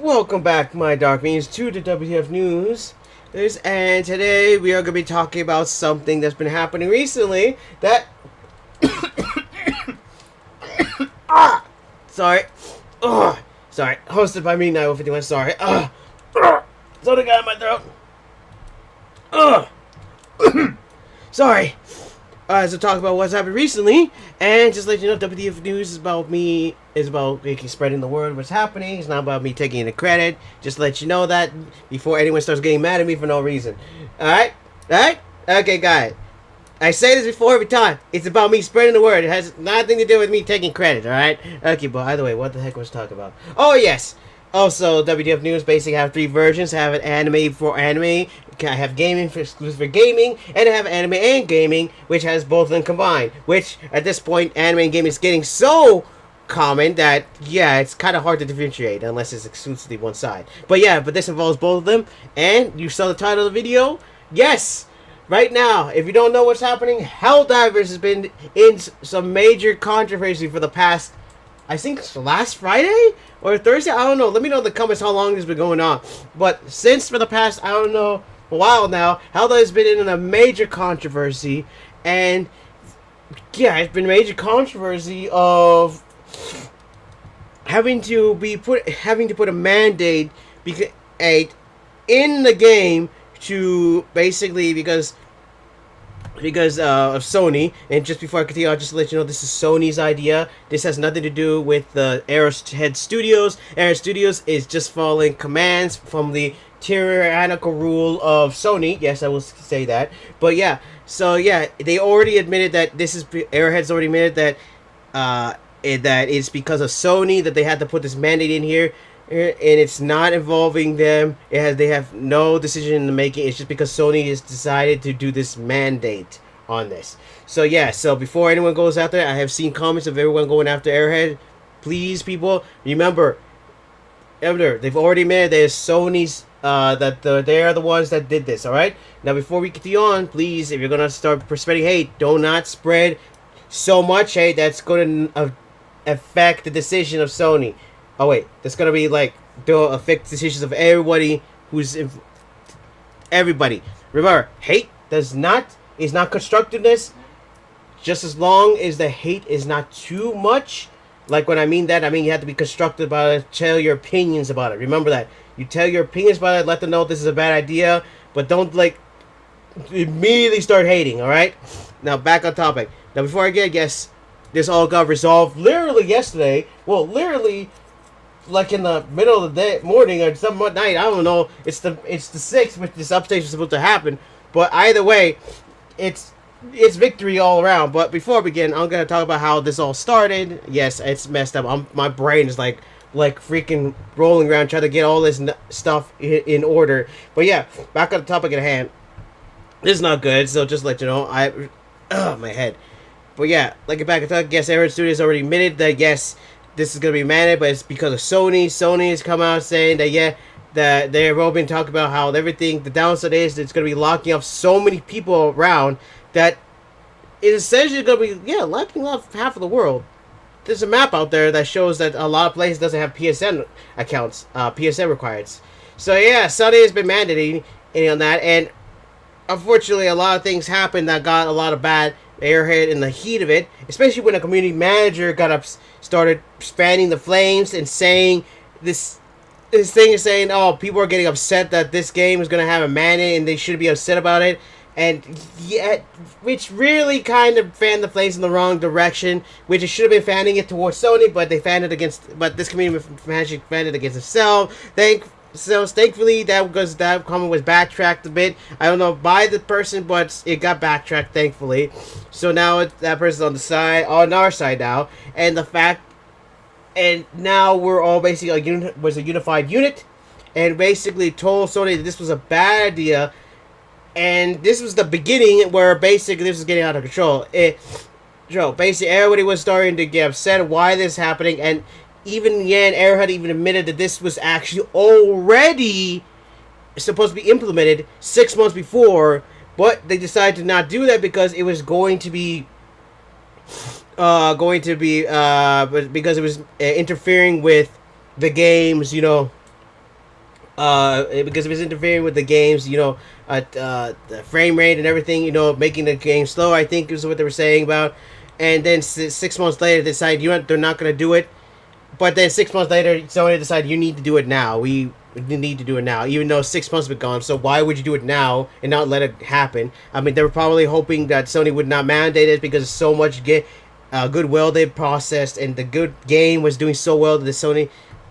Welcome back, my dark means, to the WTF News. And today we are going to be talking about something that's been happening recently that... sorry. Sorry. Hosted by me, 9151. Sorry. Something got in my throat. Sorry. So talk about what's happened recently, and just let you know, WTF News is about me, spreading the word what's happening. It's not about me taking the credit. Just let you know that before anyone starts getting mad at me for no reason. Alright? Alright? Okay, guys. I say this before every time. It's about me spreading the word. It has nothing to do with me taking credit, alright? Okay, but either way, what the heck was talking about? Oh, yes! Also, WTF News basically have three versions. I have an anime for anime, I have gaming for exclusive for gaming, and I have anime and gaming, which has both of them combined. Which, at this point, anime and gaming is getting so common that, yeah, it's kind of hard to differentiate unless it's exclusively one side. But yeah, this involves both of them, and you saw the title of the video? Yes! Right now, if you don't know what's happening, Helldivers has been in some major controversy for the past, I think it's last Friday or Thursday. I don't know. Let me know in the comments how long this has been going on. But since for the past, I don't know, a while now, Helldivers has been in a major controversy, and yeah, it's been a major controversy of having to put a mandate in the game to basically because of Sony. And just before I continue, I'll just let you know this is Sony's idea. This has nothing to do with the Arrowhead Studios. Arrowhead Studios is just following commands from the tyrannical rule of Sony. Yes, I will say that. But yeah, so yeah, they already admitted that Arrowhead's already admitted that that it's because of Sony that they had to put this mandate in here. And it's not involving them. They have no decision in the making. It's just because Sony has decided to do this mandate on this. So yeah, so before anyone goes out there, I have seen comments of everyone going after Arrowhead. Please, people, remember, they've already admitted that it's Sony's that they are the ones that did this. All right. Now, before we continue on, please, if you're gonna start spreading hate, do not spread so much hate that's going to affect the decision of Sony. Oh wait, that's gonna be like they'll affect decisions of everybody everybody. Remember, hate is not constructiveness. Just as long as the hate is not too much. Like when I mean that, I mean you have to be constructive about it. Tell your opinions about it. Remember that. You tell your opinions about it. Let them know this is a bad idea, but don't like immediately start hating. All right. Now back on topic. Now before I guess this all got resolved literally yesterday. Well, literally. Like in the middle of the day, morning or some night, I don't know. It's the 6th, which this update was supposed to happen. But either way, it's victory all around. But before I begin, I'm gonna talk about how this all started. Yes, it's messed up. My brain is like freaking rolling around trying to get all this stuff in order. But yeah, back on the topic at hand. This is not good. So just let you know, my head. But yeah, like back on topic. Yes, Arrowhead Studios already admitted that yes. This is going to be mandated, but it's because of Sony. Sony has come out saying that, yeah, that they've all been talking about how everything, the downside is that it's going to be locking up so many people around that it's essentially going to be, yeah, locking up half of the world. There's a map out there that shows that a lot of places doesn't have PSN accounts, PSN requirements. So, yeah, Sony has been mandating on that, and unfortunately, a lot of things happened that got a lot of bad airhead in the heat of it, especially when a community manager started fanning the flames and saying this thing is saying, oh, people are getting upset that this game is going to have a mandate and they should be upset about it, and yet, which really kind of fanned the flames in the wrong direction, which it should have been fanning it towards Sony, but they fanned it against, but this community manager fanned it against itself. Thankfully, that comment was backtracked a bit. I don't know by the person, but it got backtracked, thankfully. So now that person's on our side now. And now we're all basically was a unified unit. And basically told Sony that this was a bad idea. And this was the beginning where basically this was getting out of control. Basically everybody was starting to get upset why this is happening. And even Yan Arrowhead even admitted that this was actually already supposed to be implemented 6 months before, but they decided to not do that because it was going to be because it was interfering with the game's, because it was interfering with the games, the frame rate and everything, making the game slow, I think is what they were saying about. And then 6 months later, they decided they're not going to do it. But then 6 months later, Sony decided you need to do it now. We need to do it now, even though 6 months have been gone. So why would you do it now and not let it happen? I mean, they were probably hoping that Sony would not mandate it because so much goodwill they processed, and the good game was doing so well that Sony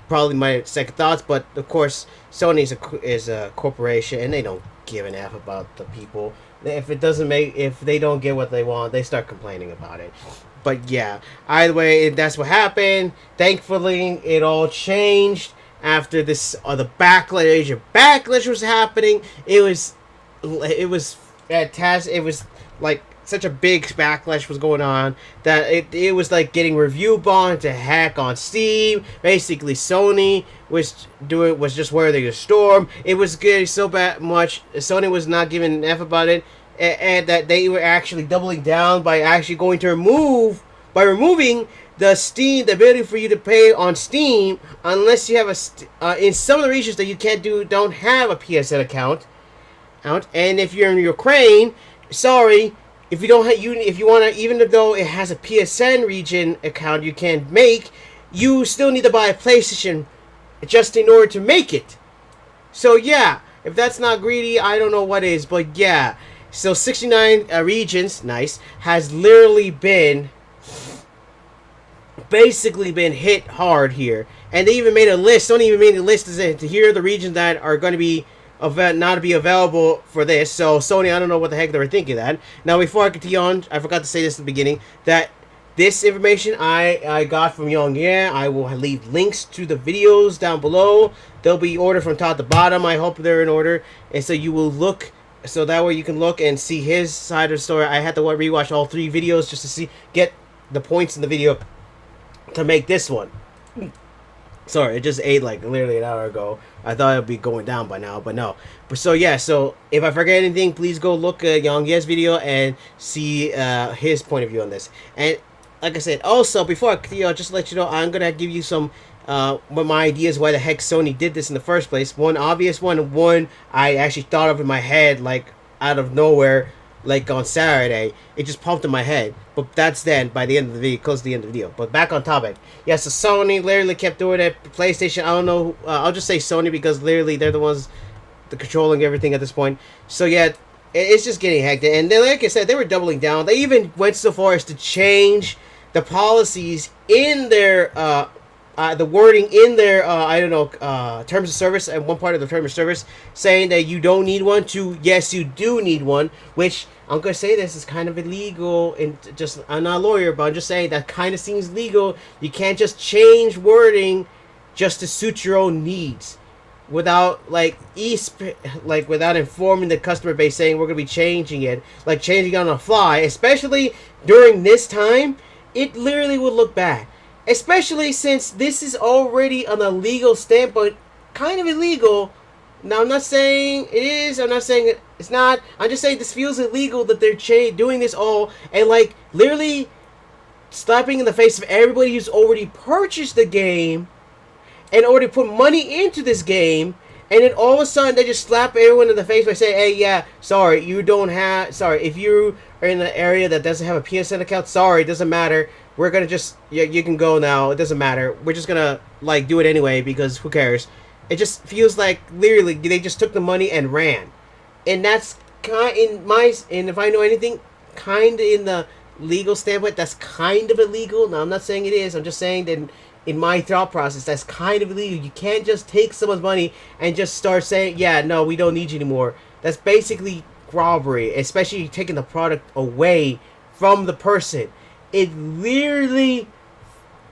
probably my second thoughts. But of course, Sony is a corporation, and they don't give an F about the people. If they don't get what they want, they start complaining about it. But yeah, either way, that's what happened. Thankfully, it all changed after this. The backlash was happening. It was fantastic. It was like such a big backlash was going on that it was like getting review bombed to heck on Steam. Basically, Sony was just weathering a storm. It was getting so much. Sony was not giving an F about it. And that they were actually doubling down by actually going to removing the ability for you to pay on Steam unless you have in some of the regions that you don't have a PSN account. And if you're in Ukraine, sorry, if you don't if you want to, even though it has a PSN region account you can make, you still need to buy a PlayStation just in order to make it. So yeah, if that's not greedy, I don't know what is, but yeah. So 69 regions, nice, has literally basically been hit hard here. And they even made a list. Sony even made a list to here are the regions that are going to be not be available for this. So Sony, I don't know what the heck they were thinking of that. Now before I continue on, I forgot to say this at the beginning, that this information I got from Young Yeah. I will leave links to the videos down below. They'll be ordered from top to bottom. I hope they're in order. And so you will look. So that way you can look and see his side of the story. I had to rewatch all 3 videos just to get the points in the video to make this one. Sorry, it just ate like literally an hour ago. I thought it would be going down by now, but no. But so yeah, so if I forget anything, please go look at Young Yes video and see his point of view on this. And like I said, also before I just to let you know, I'm gonna give you some what my ideas why the heck Sony did this in the first place. One obvious one I actually thought of in my head like out of nowhere, like on Saturday. It just popped in my head. But that's then by the end of the video, close to the end of the video. But back on topic. Yeah, so Sony literally kept doing it. PlayStation, I don't know. I'll just say Sony because literally they're the ones controlling everything at this point. So yeah, it's just getting hectic. And then, like I said, they were doubling down. They even went so far as to change the policies in their the wording in their terms of service, and one part of the terms of service saying that you don't need one to yes you do need one, which I'm gonna say this is kind of illegal. And just I'm not a lawyer, but I'm just saying that kind of seems legal. You can't just change wording just to suit your own needs without without informing the customer base saying we're gonna be changing it, like changing on the fly, especially during this time. It literally would look bad. Especially since this is already on a legal standpoint, kind of illegal. Now, I'm not saying it is. I'm not saying it's not. I'm just saying this feels illegal that they're doing this all and like literally slapping in the face of everybody who's already purchased the game and already put money into this game. And then all of a sudden they just slap everyone in the face by saying, "Hey, yeah, sorry, you don't have. Sorry, if you are in an area that doesn't have a PSN account, sorry, it doesn't matter. We're gonna just you can go now. It doesn't matter. We're just gonna do it anyway because who cares?" It just feels like literally they just took the money and ran, and that's and if I know anything, kind of in the legal standpoint, that's kind of illegal. Now I'm not saying it is. I'm just saying that in my thought process, that's kind of illegal. You can't just take someone's money and just start saying, "Yeah, no, we don't need you anymore." That's basically robbery, especially taking the product away from the person. It literally,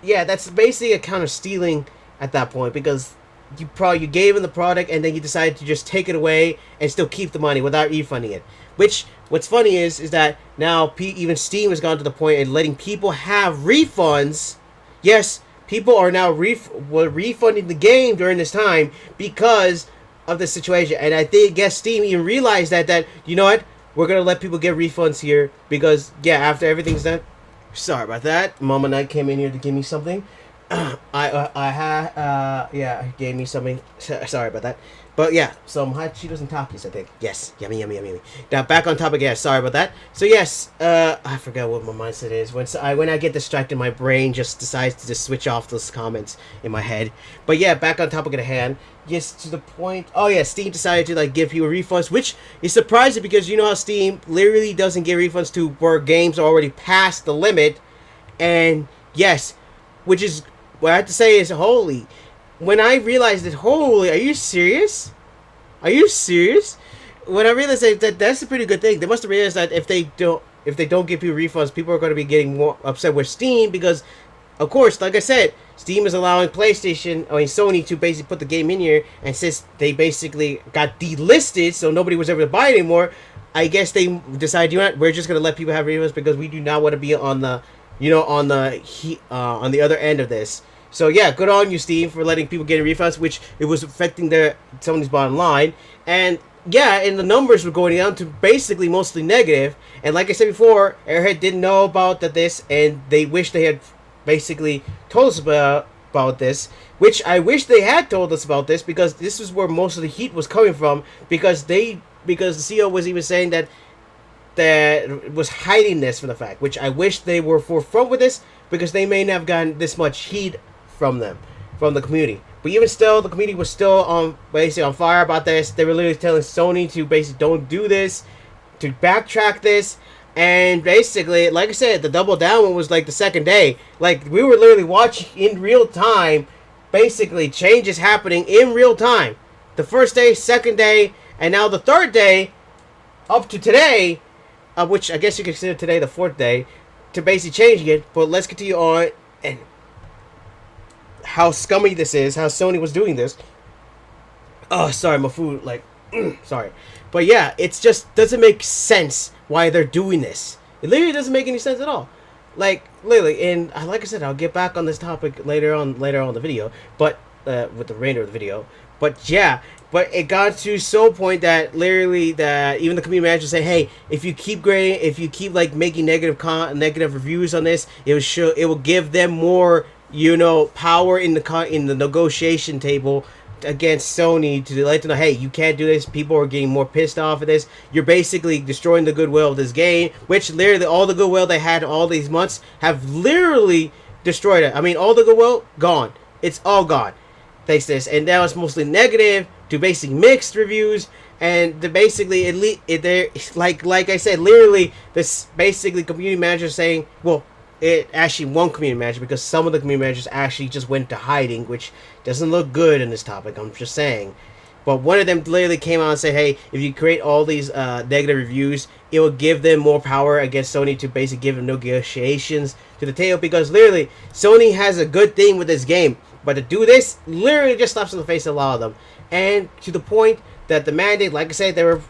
yeah, that's basically a kind of stealing at that point because you gave him the product and then you decided to just take it away and still keep the money without refunding it. Which, what's funny is that now even Steam has gone to the point of letting people have refunds. Yes, people are now refunding the game during this time because of the situation. And I guess Steam even realized that you know what, we're gonna let people get refunds here because yeah, after everything's done. Sorry about that. Mama Knight came in here to give me something. Yeah, he gave me something. Sorry about that. But yeah, some hot Cheetos and Takis, I think. Yes, yummy, yummy, yummy, yummy. Now back on topic. Yeah, sorry about that. So yes, I forgot what my mindset is. When I get distracted, my brain just decides to just switch off those comments in my head. But yeah, back on topic at hand. Yes, to the point. Oh yeah, Steam decided to like give people refunds, which is surprising because you know how Steam literally doesn't give refunds to where games are already past the limit, and yes, which is what I have to say is holy. When I realized it, holy, are you serious? Are you serious? When I realized that that's a pretty good thing, they must have realized that if they don't give you refunds, people are going to be getting more upset with Steam because, of course, like I said, Steam is allowing Sony to basically put the game in here, and since they basically got delisted, so nobody was able to buy it anymore. I guess they decided, you know what, we're just going to let people have refunds because we do not want to be on the, on the other end of this. So yeah, good on you, Steam, for letting people get refunds, which it was affecting Sony's bottom line. And yeah, and the numbers were going down to basically mostly negative. And like I said before, Airhead didn't know about this, and they wish they had basically told us about this. Which I wish they had told us about this because this is where most of the heat was coming from. Because the CEO was even saying that was hiding this from the fact, which I wish they were forefront with this because they may not have gotten this much heat from the community. But even still, the community was still basically on fire about this. They were literally telling Sony to basically don't do this, to backtrack this, and basically, like I said, the double down one was like the second day. Like we were literally watching in real time, basically changes happening in real time. The first day, second day, and now the third day, up to today, which I guess you consider today the fourth day, to basically changing it. But let's continue on and how scummy this is, how Sony was doing this. Oh, sorry, my food, like, sorry. But yeah, it's just doesn't make sense why they're doing this. It literally doesn't make any sense at all. Like, literally, and like I said, I'll get back on this topic later on in the video, but, with the remainder of the video. But yeah, but it got to so point that literally that even the community manager say, hey, if you keep grading, if you keep like making negative reviews on this, it will give them more, power in the negotiation table against Sony to let them know, hey, you can't do this. People are getting more pissed off of this. You're basically destroying the goodwill of this game, which literally all the goodwill they had all these months have literally destroyed it. I mean, all the goodwill gone. It's all gone. Thanks to this, and now it's mostly negative to basic mixed reviews, and basically like I said, literally this basically community manager saying, well, it actually one community manager because some of the community managers actually just went to hiding, which doesn't look good in this topic. I'm just saying. But one of them literally came out and said, hey, if you create all these negative reviews, it will give them more power against Sony to basically give them negotiations to the table because literally Sony has a good thing with this game. But to do this, literally just slaps in the face of a lot of them. And to the point that the mandate, like I said, they were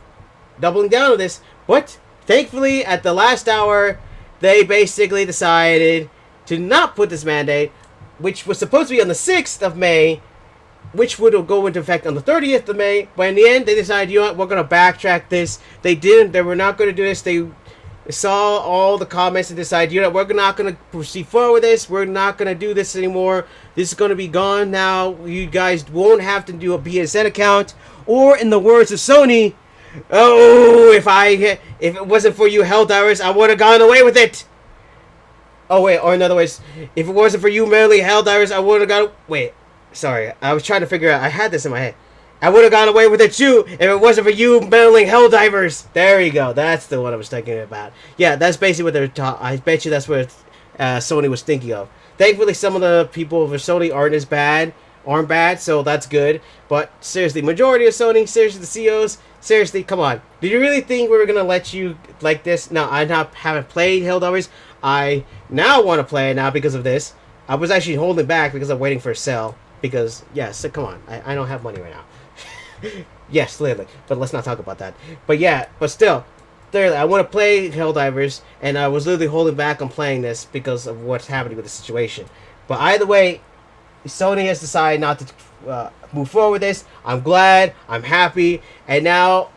doubling down on this. But thankfully, at the last hour, they basically decided to not put this mandate, which was supposed to be on the 6th of May, which would go into effect on the 30th of May. But in the end, they decided, you know what, we're going to backtrack this. They were not going to do this. They saw all the comments and decided, you know, we're not going to proceed forward with this. We're not going to do this anymore. This is going to be gone now. You guys won't have to do a PSN account. Or in the words of Sony, oh, if it wasn't for you Helldivers, I would have gone away with it. Oh, wait, or in other words, if it wasn't for you merely Helldivers, I would have gone... Wait, sorry, I was trying to figure out... I had this in my head. I would have gone away with it too if it wasn't for you meddling Helldivers. There you go. That's the one I was thinking about. Yeah, that's basically what they're I bet you that's what Sony was thinking of. Thankfully, some of the people for Sony aren't bad, so that's good. But seriously, majority of Sony, seriously, the CEOs, seriously, come on. Did you really think we were going to let you like this? No, haven't played Helldivers. I now want to play it now because of this. I was actually holding back because I'm waiting for a sale. Because, yeah, so come on. I don't have money right now. Yes, literally. But let's not talk about that. But yeah, but still, literally, I want to play Helldivers, and I was literally holding back on playing this because of what's happening with the situation. But either way, Sony has decided not to move forward with this. I'm glad. I'm happy. And now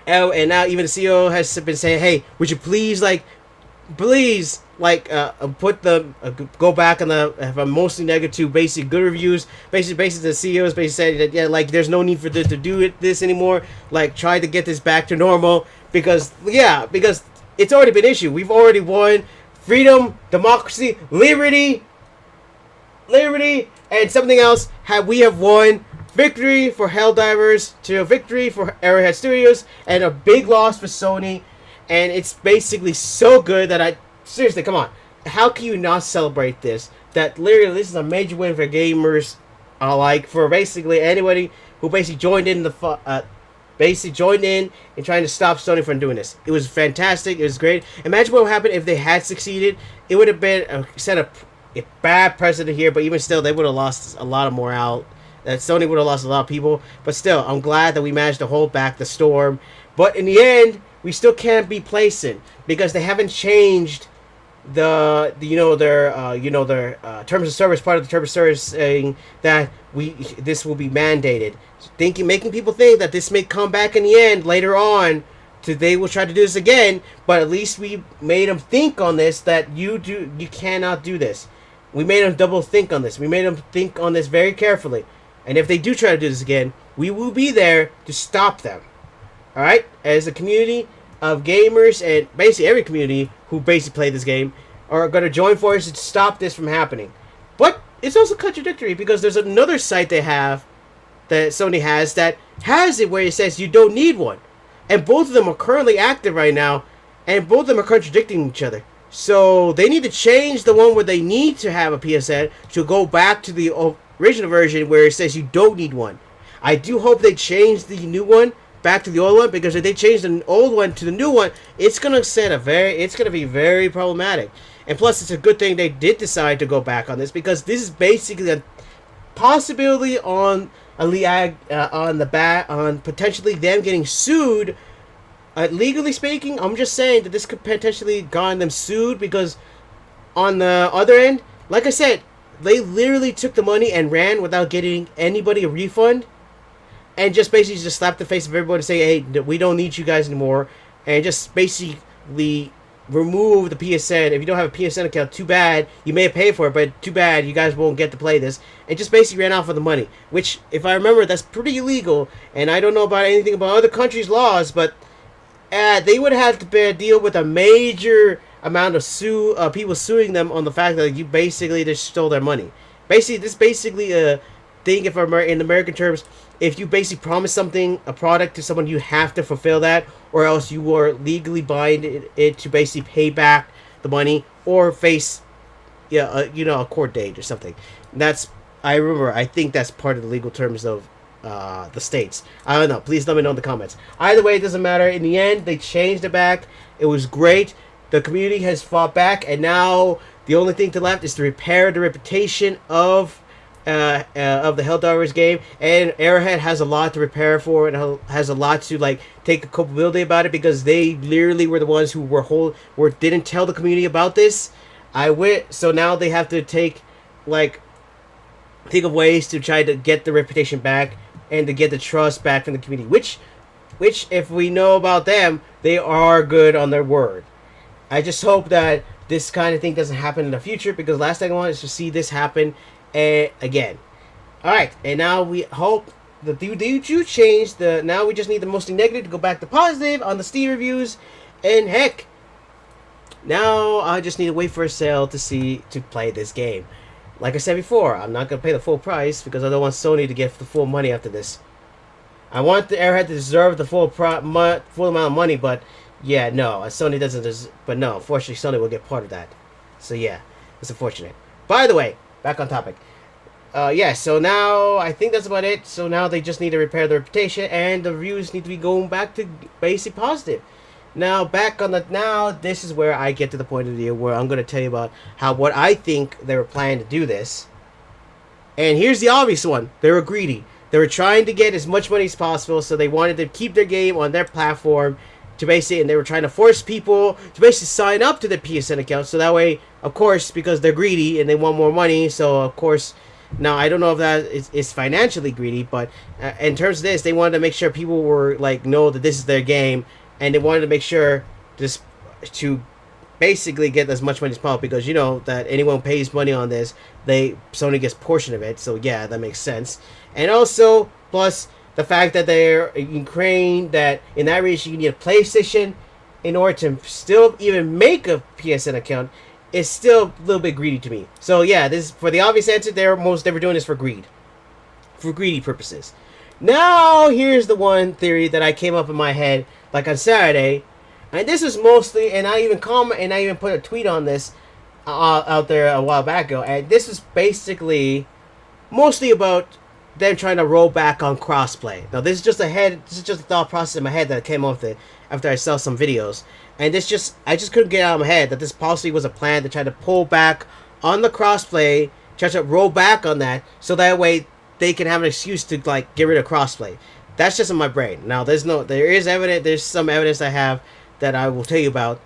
even the CEO has been saying, hey, would you please, like, please put the go back on the have a mostly negative to basic good reviews. Basically the CEOs basically said that yeah, like there's no need for this to do this anymore. Like try to get this back to normal because it's already been issued. We've already won freedom, democracy, liberty, and something else. We have won victory for Helldivers to a victory for Arrowhead Studios and a big loss for Sony. And it's basically so good that seriously, come on. How can you not celebrate this? That literally, this is a major win for gamers, like for basically anybody who basically joined in and trying to stop Sony from doing this. It was fantastic. It was great. Imagine what would happen if they had succeeded. It would have been set a bad precedent here, but even still, they would have lost a lot of morale. That Sony would have lost a lot of people. But still, I'm glad that we managed to hold back the storm. But in the end, we still can't be placent because they haven't changed their terms of service. Part of the terms of service saying that this will be mandated, making people think that this may come back in the end later on. They will try to do this again, but at least we made them think on this that you cannot do this. We made them double think on this. We made them think on this very carefully, and if they do try to do this again, we will be there to stop them. All right, as a community of gamers and basically every community who basically play this game are going to join forces to stop this from happening. But it's also contradictory because there's another site they have that Sony has it where it says you don't need one, and both of them are currently active right now, and both of them are contradicting each other. So they need to change the one where they need to have a PSN to go back to the original version where it says you don't need one. I do hope they change the new one back to the old one, because if they change the old one to the new one, it's gonna be very problematic. And plus, it's a good thing they did decide to go back on this, because this is basically a possibility on potentially them getting sued. Legally speaking, I'm just saying that this could potentially garner them sued, because on the other end, like I said, they literally took the money and ran without getting anybody a refund. And just basically just slap the face of everybody and say, hey, we don't need you guys anymore. And just basically remove the PSN. If you don't have a PSN account, too bad. You may have paid for it, but too bad. You guys won't get to play this. And just basically ran off with the money. Which, if I remember, that's pretty illegal. And I don't know about anything about other countries' laws, but they would have to deal with a major amount of people suing them on the fact that you basically just stole their money. Basically, this basically a thing, if in American terms, if you basically promise a product to someone, you have to fulfill that, or else you are legally binded it to basically pay back the money or face, a court date or something. I think that's part of the legal terms of the states. I don't know. Please let me know in the comments. Either way, it doesn't matter. In the end, they changed it back. It was great. The community has fought back, and now the only thing left is to repair the reputation of the Helldivers game, and Arrowhead has a lot to prepare for, and has a lot to take a culpability about it, because they literally were the ones who didn't tell the community about this. So now they have to think of ways to try to get the reputation back and to get the trust back from the community. Which if we know about them, they are good on their word. I just hope that this kind of thing doesn't happen in the future, because last thing I want is to see this happen again. Alright, and now we hope that they do change now we just need the mostly negative to go back to positive on the Steam reviews, and heck, now I just need to wait for a sale to play this game. Like I said before, I'm not going to pay the full price, because I don't want Sony to get the full money after this. I want the Airhead to deserve the full amount of money, but yeah, no, Sony doesn't. But no, unfortunately, Sony will get part of that. So yeah, it's unfortunate. By the way, back on topic. So now I think that's about it. So now they just need to repair the reputation, and the reviews need to be going back to basic positive. Now this is where I get to the point of the video where I'm going to tell you about what I think they were planning to do this. And here's the obvious one: they were greedy. They were trying to get as much money as possible, so they wanted to keep their game on their platform. And they were trying to force people to basically sign up to their PSN account, so that way, of course, because they're greedy and they want more money, so of course, now I don't know if that is financially greedy, but in terms of this, they wanted to make sure people were know that this is their game, and they wanted to make sure to basically get as much money as possible, because you know that anyone pays money on this, Sony gets portion of it. So yeah, that makes sense. And also plus the fact that they're in Ukraine, that in that region you need a PlayStation in order to still even make a PSN account, is still a little bit greedy to me. So yeah, this, for the obvious answer, they were doing this for greed, for greedy purposes. Now here's the one theory that I came up in my head like on Saturday, and this is mostly, and I even put a tweet on this out there a while back ago, and this is basically mostly about them trying to roll back on crossplay. Now this is just a thought process in my head that came off it after I saw some videos, and I just couldn't get out of my head that this possibly was a plan to try to pull back on the crossplay, try to roll back on that, so that way they can have an excuse to like get rid of crossplay. That's just in my brain. Now there's some evidence I have that I will tell you about,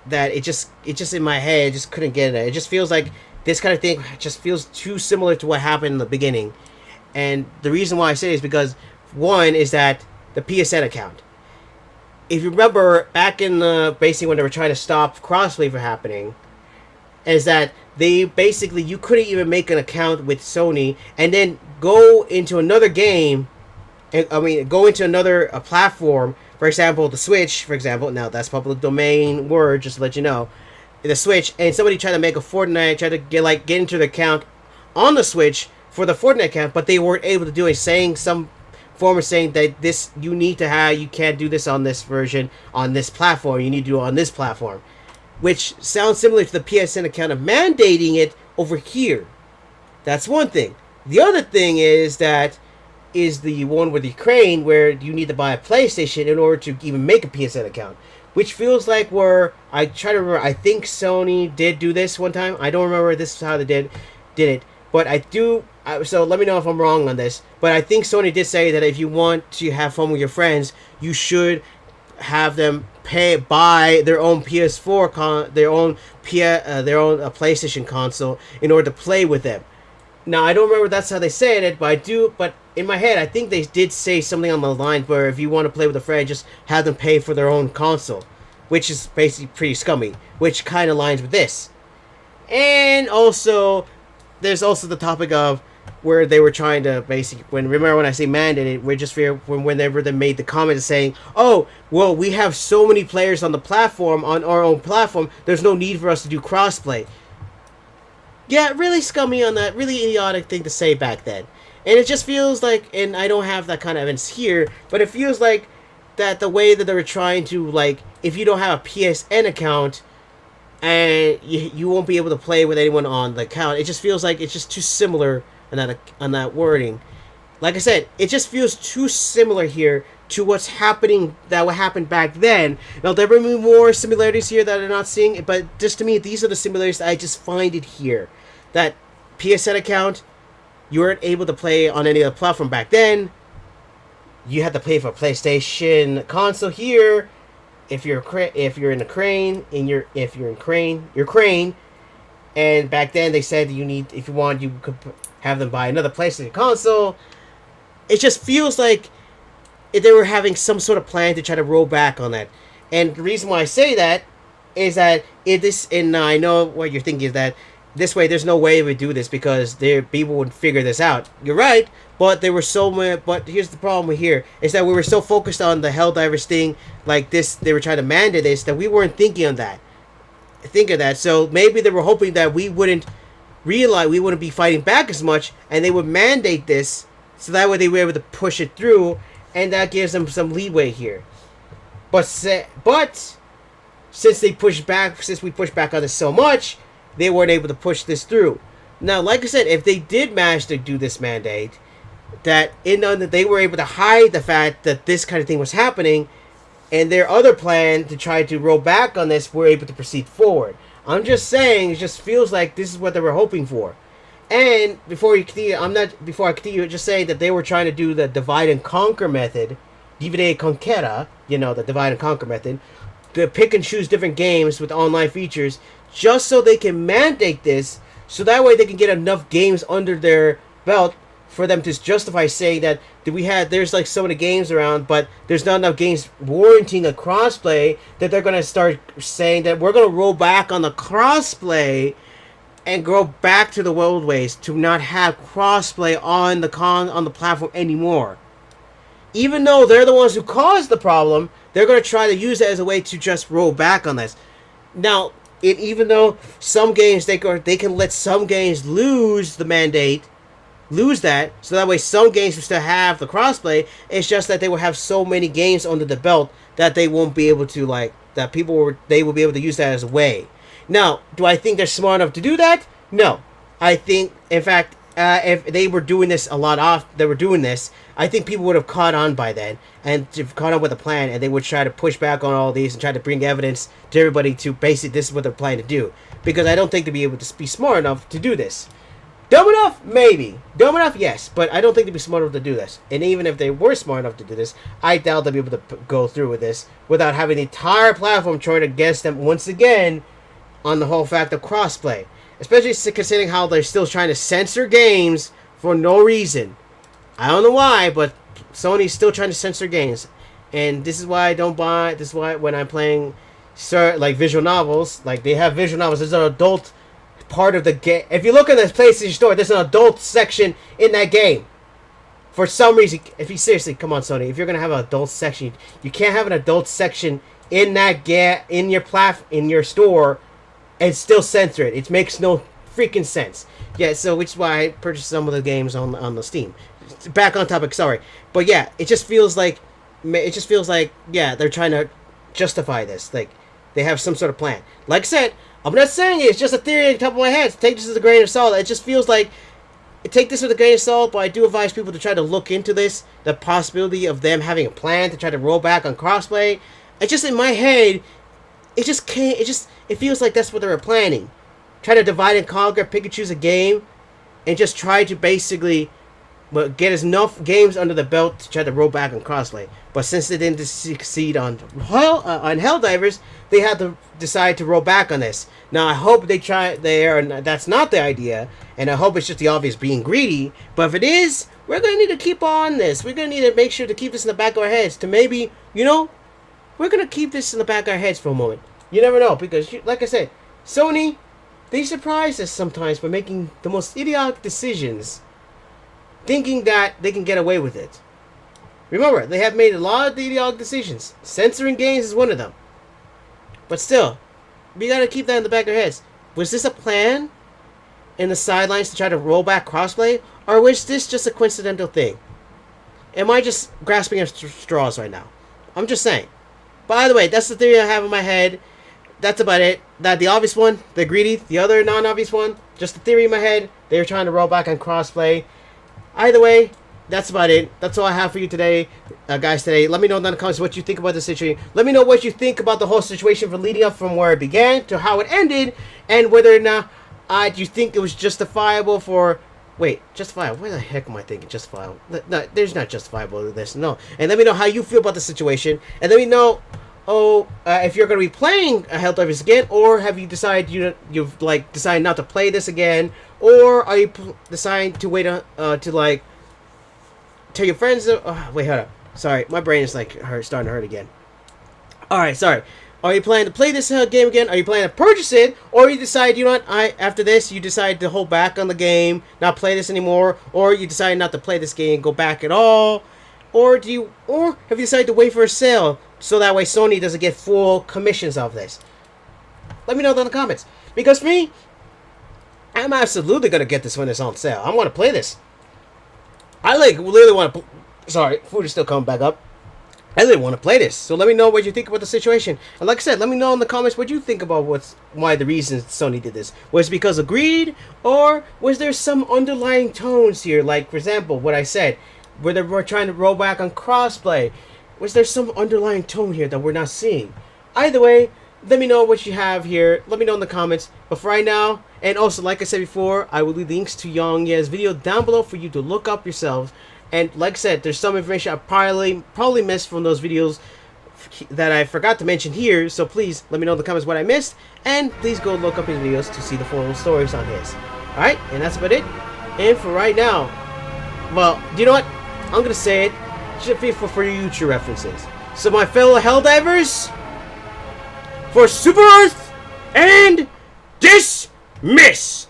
that it just in my head, I just couldn't get it. It just feels like this kind of thing just feels too similar to what happened in the beginning. And the reason why I say it is because one is that the PSN account. If you remember back in the basically when they were trying to stop crossplay from happening, is that they basically, you couldn't even make an account with Sony and then go into another game, go into another platform. For example, the Switch, for example. Now that's public domain word, just to let you know. The Switch, and somebody tried to make a Fortnite, tried to get into the account on the Switch for the Fortnite account, but they weren't able to do it, saying some form of saying that this, you can't do this on this version, on this platform, you need to do it on this platform. Which sounds similar to the PSN account of mandating it over here. That's one thing. The other thing is the one with Ukraine, where you need to buy a PlayStation in order to even make a PSN account. Which feels like I try to remember, I think Sony did do this one time. I don't remember this is how they did it. But I do, so let me know if I'm wrong on this. But I think Sony did say that if you want to have fun with your friends, you should have them buy their own PS4 their own PlayStation console in order to play with them. Now I don't remember that's how they said it, but in my head I think they did say something on the line where if you want to play with a friend, just have them pay for their own console, which is basically pretty scummy, which kind of aligns with this. And also there's also the topic of where they were trying to basically, remember when I say mandated, we're just whenever they made the comment saying, oh, well, we have so many players on the platform, on our own platform, there's no need for us to do crossplay. Yeah, really scummy on that, really idiotic thing to say back then. And it just feels like, and I don't have that kind of evidence here, but it feels like that the way that they were trying to, like, if you don't have a PSN account, and you won't be able to play with anyone on the account, it just feels like it's just too similar on that wording. Like I said, it just feels too similar here to what happened back then. Now there may be more similarities here that I'm not seeing, but just to me, these are the similarities that I just find it here. That PSN account, you weren't able to play on any other platform back then. You had to pay for a PlayStation console here. If you're in Ukraine, and back then they said if you want, you could have them buy another PlayStation console. It just feels like they were having some sort of plan to try to roll back on that. And the reason why I say that is that I know what you're thinking is that this way there's no way we do this because people would figure this out. You're right, but there were so many. But here's the problem here is that we were so focused on the Helldivers thing, like this, they were trying to mandate this, that we weren't thinking of that. So maybe they were hoping that we wouldn't realize, we wouldn't be fighting back as much, and they would mandate this so that way they were able to push it through, and that gives them some leeway here. But since we pushed back on this so much, they weren't able to push this through. Now, like I said, if they did manage to do this mandate, that they were able to hide the fact that this kind of thing was happening, and their other plan to try to roll back on this were able to proceed forward. I'm just saying, it just feels like this is what they were hoping for. And before I continue, just saying that they were trying to do the divide and conquer method, divide conquera, the divide and conquer method, to pick and choose different games with online features, just so they can mandate this, so that way they can get enough games under their belt for them to justify saying that there's like so many games around, but there's not enough games warranting a crossplay, that they're gonna start saying that we're gonna roll back on the crossplay and go back to the old ways to not have crossplay on the platform anymore. Even though they're the ones who caused the problem, they're gonna try to use it as a way to just roll back on this. Now, even though some games they can let some games lose the mandate, lose that, so that way some games will still have the crossplay. It's just that they will have so many games under the belt that they won't be able to they will be able to use that as a way. Now, do I think they're smart enough to do that? No. I think, in fact, if they were doing this I think people would have caught on by then and caught on with a plan, and they would try to push back on all these and try to bring evidence to everybody to basically this is what they're planning to do. Because I don't think they'd be able to be smart enough to do this. Dumb enough? Maybe. Dumb enough? Yes. But I don't think they'd be smart enough to do this. And even if they were smart enough to do this, I doubt they'll be able to go through with this without having the entire platform trying to guess them once again on the whole fact of crossplay. Especially considering how they're still trying to censor games for no reason. I don't know why, but Sony's still trying to censor games. And this is why I don't buy... This is why when I'm playing like visual novels, like they have visual novels, there's an adult part of the game. If you look at the PlayStation Store, there's an adult section in that game. For some reason, if you seriously, come on Sony, if you're going to have an adult section, you can't have an adult section in that in your store and still censor it. It makes no freaking sense. Yeah, so which is why I purchased some of the games on the Steam. Back on topic, sorry. But yeah, it just feels like yeah, they're trying to justify this. Like they have some sort of plan. Like I said, I'm not saying it's just a theory on the top of my head. Take this as a grain of salt. It just feels like take this with a grain of salt, but I do advise people to try to look into this, the possibility of them having a plan to try to roll back on crossplay. It's just in my head, it just can't. It feels like that's what they were planning. Try to divide and conquer, pick and choose a game, and just try to basically get enough games under the belt to try to roll back on crossplay. But since they didn't succeed on Helldivers, they had to decide to roll back on this. Now I hope they try there, and that's not the idea. And I hope it's just the obvious being greedy. But if it is, we're gonna need to keep on this. We're gonna need to make sure to keep this in the back of our heads. To maybe, we're gonna keep this in the back of our heads for a moment. You never know, because like I said, Sony, they surprise us sometimes by making the most idiotic decisions, thinking that they can get away with it. Remember, they have made a lot of idiotic decisions. Censoring games is one of them. But still, we gotta keep that in the back of our heads. Was this a plan in the sidelines to try to roll back crossplay, or was this just a coincidental thing? Am I just grasping at straws right now? I'm just saying. By the way, that's the theory I have in my head. That's about it. That the obvious one, the greedy, the other non-obvious one, just the theory in my head. They were trying to roll back on crossplay. Either way, that's about it. That's all I have for you today, guys. Today, let me know in the comments what you think about the situation. Let me know what you think about the whole situation from leading up from where it began to how it ended, and whether or not you think it was justifiable for. Wait, justifiable? Where the heck am I thinking justifiable? No, there's not justifiable in this. No. And let me know how you feel about the situation, and let me know. If you're going to be playing Helldivers again, or have you decided you've decided not to play this again, or are you deciding to wait to tell your friends? Wait, hold up. Sorry, my brain is starting to hurt again. All right, sorry. Are you planning to play this game again? Are you planning to purchase it, or you decide after this you decide to hold back on the game, not play this anymore, or you decide not to play this game, go back at all, or have you decided to wait for a sale? So that way Sony doesn't get full commissions off this. Let me know in the comments. Because for me, I'm absolutely going to get this when it's on sale. I'm going to play this. I literally want to... Sorry, food is still coming back up. I really want to play this. So let me know what you think about the situation. And like I said, let me know in the comments what you think about why the reasons Sony did this. Was it because of greed? Or was there some underlying tones here? Like, for example, what I said. Where they were trying to roll back on crossplay. Was there some underlying tone here that we're not seeing? Either way, let me know what you have here. Let me know in the comments. But for right now, and also like I said before, I will leave links to Yang Ye's video down below for you to look up yourselves. And like I said, there's some information I probably missed from those videos that I forgot to mention here. So please let me know in the comments what I missed. And please go look up his videos to see the full stories on his. Alright, and that's about it. And for right now, Well, do you know what? I'm gonna say it. Should be for future references. So my fellow Helldivers, for Super Earth and Dismiss!